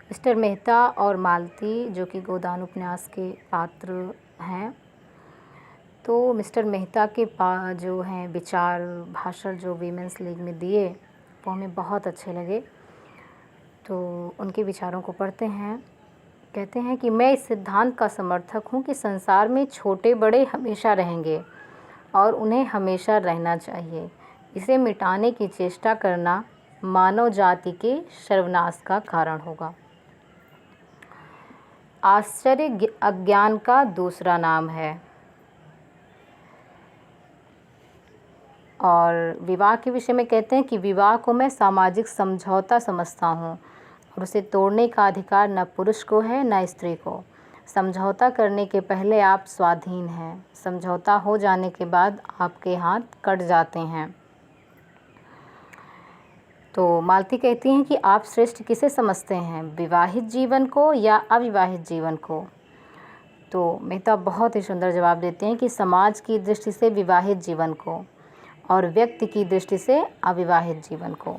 Mister Mehta और मालती जो कि गोदान उपन्यास के पात्र हैं, तो मिस्टर मेहता के जो हैं विचार भाषण जो वीमेंस लीग में दिए वो हमें बहुत अच्छे लगे। तो उनके विचारों को पढ़ते हैं। कहते हैं कि मैं इस सिद्धांत का समर्थक हूँ कि संसार में छोटे बड़े हमेशा रहेंगे और उन्हें हमेशा रहना चाहिए। इसे मिटाने की चेष्टा करना मानव जाति के सर्वनाश का कारण होगा। आश्चर्य अज्ञान का दूसरा नाम है। और विवाह के विषय में कहते हैं कि विवाह को मैं सामाजिक समझौता समझता हूँ और उसे तोड़ने का अधिकार न पुरुष को है न स्त्री को। समझौता करने के पहले आप स्वाधीन हैं, समझौता हो जाने के बाद आपके हाथ कट जाते हैं। तो मालती कहती हैं कि आप श्रेष्ठ किसे समझते हैं, विवाहित जीवन को या अविवाहित जीवन को? तो मेहता बहुत ही सुंदर जवाब देते हैं कि समाज की दृष्टि से विवाहित जीवन को और व्यक्ति की दृष्टि से अविवाहित जीवन को।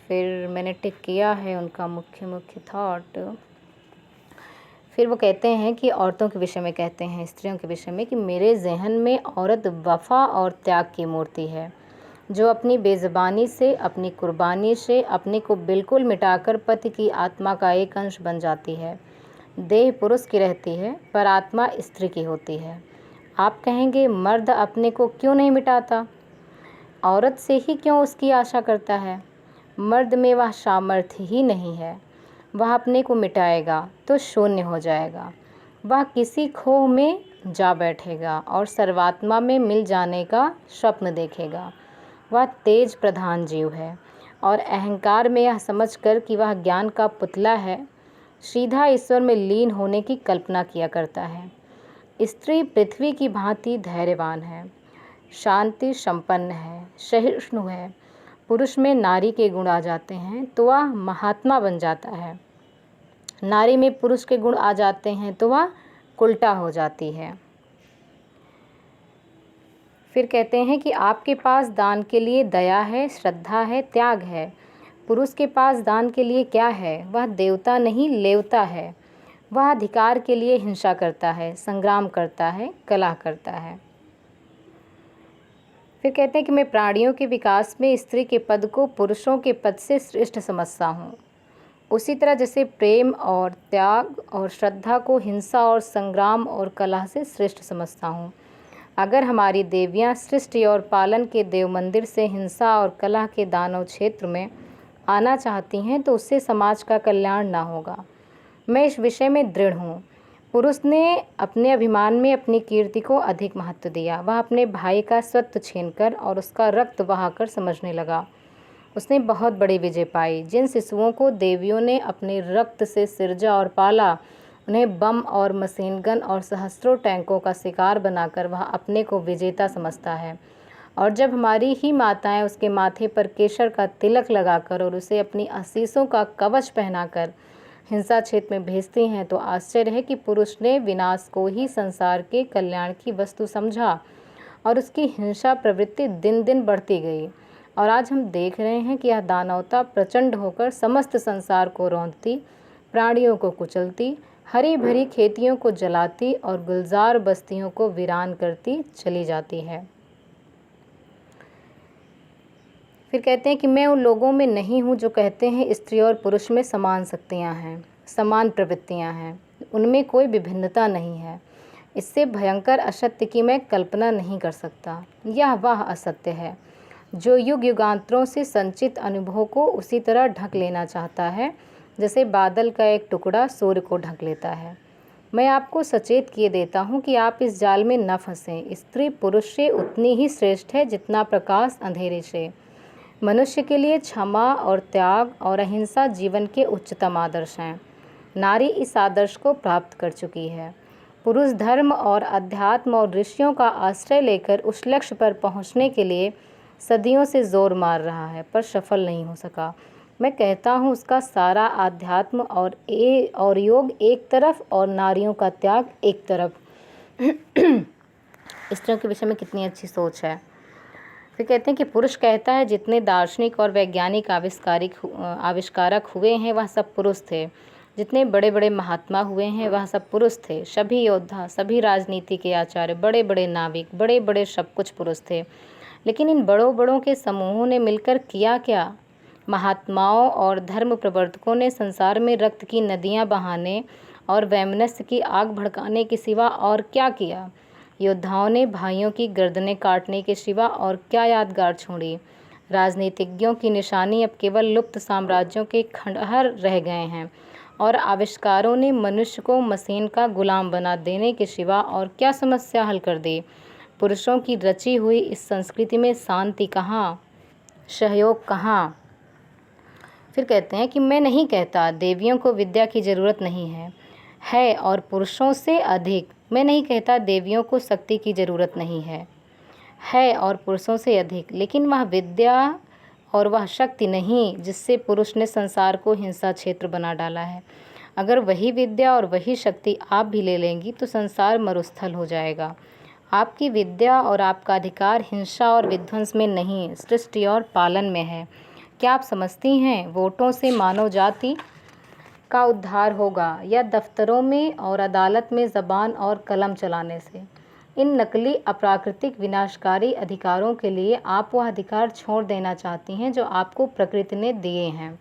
फिर मैंने टिक किया है उनका मुख्य थॉट। फिर वो कहते हैं कि औरतों के विषय में कहते हैं, स्त्रियों के विषय में, कि मेरे जहन में औरत वफ़ा और त्याग की मूर्ति है जो अपनी बेज़बानी से, अपनी कुर्बानी से अपने को बिल्कुल मिटाकर पति की आत्मा का एक अंश बन जाती है। देह पुरुष की रहती है पर आत्मा स्त्री की होती है। आप कहेंगे मर्द अपने को क्यों नहीं मिटाता, औरत से ही क्यों उसकी आशा करता है? मर्द में वह सामर्थ्य ही नहीं है। वह अपने को मिटाएगा तो शून्य हो जाएगा। वह किसी खोह में जा बैठेगा और सर्वात्मा में मिल जाने का स्वप्न देखेगा। वह तेज प्रधान जीव है और अहंकार में यह समझकर कि वह ज्ञान का पुतला है, सीधा ईश्वर में लीन होने की कल्पना किया करता है। स्त्री पृथ्वी की भांति धैर्यवान है, शांति संपन्न है, सहिष्णु है। पुरुष में नारी के गुण आ जाते हैं तो वह महात्मा बन जाता है, नारी में पुरुष के गुण आ जाते हैं तो वह उल्टा हो जाती है। फिर कहते हैं कि आपके पास दान के लिए दया है, श्रद्धा है, त्याग है। पुरुष के पास दान के लिए क्या है? वह देवता नहीं लेवता है। वह अधिकार के लिए हिंसा करता है, संग्राम करता है, कलह करता है। फिर कहते हैं कि मैं प्राणियों के विकास में स्त्री के पद को पुरुषों के पद से श्रेष्ठ समझता हूँ, उसी तरह जैसे प्रेम और त्याग और श्रद्धा को हिंसा और संग्राम और कलह से श्रेष्ठ समझता हूँ। अगर हमारी देवियाँ सृष्टि और पालन के देव मंदिर से हिंसा और कलह के दानव क्षेत्र में आना चाहती हैं तो उससे समाज का कल्याण ना होगा। मैं इस विषय में दृढ़ हूँ। पुरुष ने अपने अभिमान में अपनी कीर्ति को अधिक महत्व दिया। वह अपने भाई का स्वत्व छीनकर और उसका रक्त बहाकर समझने लगा। उसने बहुत बड़ी विजय पाई। जिन शिशुओं को देवियों ने अपने रक्त से सिरजा और पाला, उन्हें बम और मशीन गन और सहस्त्रों टैंकों का शिकार बनाकर वह अपने को विजेता समझता है। और जब हमारी ही माताएं उसके माथे पर केसर का तिलक लगाकर और उसे अपनी आशीषों का कवच पहनाकर हिंसा क्षेत्र में भेजती हैं तो आश्चर्य है कि पुरुष ने विनाश को ही संसार के कल्याण की वस्तु समझा और उसकी हिंसा प्रवृत्ति दिन दिन बढ़ती गई। और आज हम देख रहे हैं कि यह दानवता प्रचंड होकर समस्त संसार को रौंदती, प्राणियों को कुचलती, हरी भरी खेतियों को जलाती और गुलजार बस्तियों को वीरान करती चली जाती है। फिर कहते हैं कि मैं उन लोगों में नहीं हूँ जो कहते हैं स्त्री और पुरुष में समान शक्तियाँ हैं, समान प्रवृत्तियाँ हैं, उनमें कोई विभिन्नता नहीं है। इससे भयंकर असत्य की मैं कल्पना नहीं कर सकता। यह वह असत्य है जो युग युगांतरों से संचित अनुभवों को उसी तरह ढक लेना चाहता है जैसे बादल का एक टुकड़ा सूर्य को ढक लेता है। मैं आपको सचेत किए देता हूँ कि आप इस जाल में न फंसें। स्त्री पुरुष से उतनी ही श्रेष्ठ है जितना प्रकाश अंधेरे से। मनुष्य के लिए क्षमा और त्याग और अहिंसा जीवन के उच्चतम आदर्श हैं। नारी इस आदर्श को प्राप्त कर चुकी है। पुरुष धर्म और अध्यात्म और ऋषियों का आश्रय लेकर उस लक्ष्य पर पहुँचने के लिए सदियों से जोर मार रहा है पर सफल नहीं हो सका। मैं कहता हूँ उसका सारा आध्यात्म और योग एक तरफ और नारियों का त्याग एक तरफ। स्त्रियों के विषय में कितनी अच्छी सोच है। फिर कहते हैं कि पुरुष कहता है जितने दार्शनिक और वैज्ञानिक आविष्कारक हुए हैं वह सब पुरुष थे, जितने बड़े बड़े महात्मा हुए हैं वह सब पुरुष थे, सभी योद्धा, सभी राजनीति के आचार्य, बड़े बड़े नाविक, बड़े बड़े सब कुछ पुरुष थे। लेकिन इन बड़ों बड़ों के समूहों ने मिलकर किया क्या? महात्माओं और धर्म प्रवर्तकों ने संसार में रक्त की नदियाँ बहाने और वैमनस्य की आग भड़काने के सिवा और क्या किया? योद्धाओं ने भाइयों की गर्दनें काटने के सिवा और क्या यादगार छोड़ी? राजनीतिज्ञों की निशानी अब केवल लुप्त साम्राज्यों के खंडहर रह गए हैं और आविष्कारों ने मनुष्य को मशीन का गुलाम बना देने के सिवा और क्या समस्या हल कर दी? पुरुषों की रची हुई इस संस्कृति में शांति कहाँ, सहयोग कहाँ? फिर कहते हैं कि मैं नहीं कहता देवियों को विद्या की ज़रूरत नहीं है और पुरुषों से अधिक। मैं नहीं कहता देवियों को शक्ति की ज़रूरत नहीं है और पुरुषों से अधिक, लेकिन वह विद्या और वह शक्ति नहीं जिससे पुरुष ने संसार को हिंसा क्षेत्र बना डाला है। अगर वही विद्या और वही शक्ति आप भी ले लेंगी तो संसार मरुस्थल हो जाएगा। आपकी विद्या और आपका अधिकार हिंसा और विध्वंस में नहीं, सृष्टि और पालन में है। क्या आप समझती हैं वोटों से मानव जाति का उद्धार होगा या दफ्तरों में और अदालत में ज़बान और कलम चलाने से? इन नकली अप्राकृतिक विनाशकारी अधिकारों के लिए आप वह अधिकार छोड़ देना चाहती हैं जो आपको प्रकृति ने दिए हैं।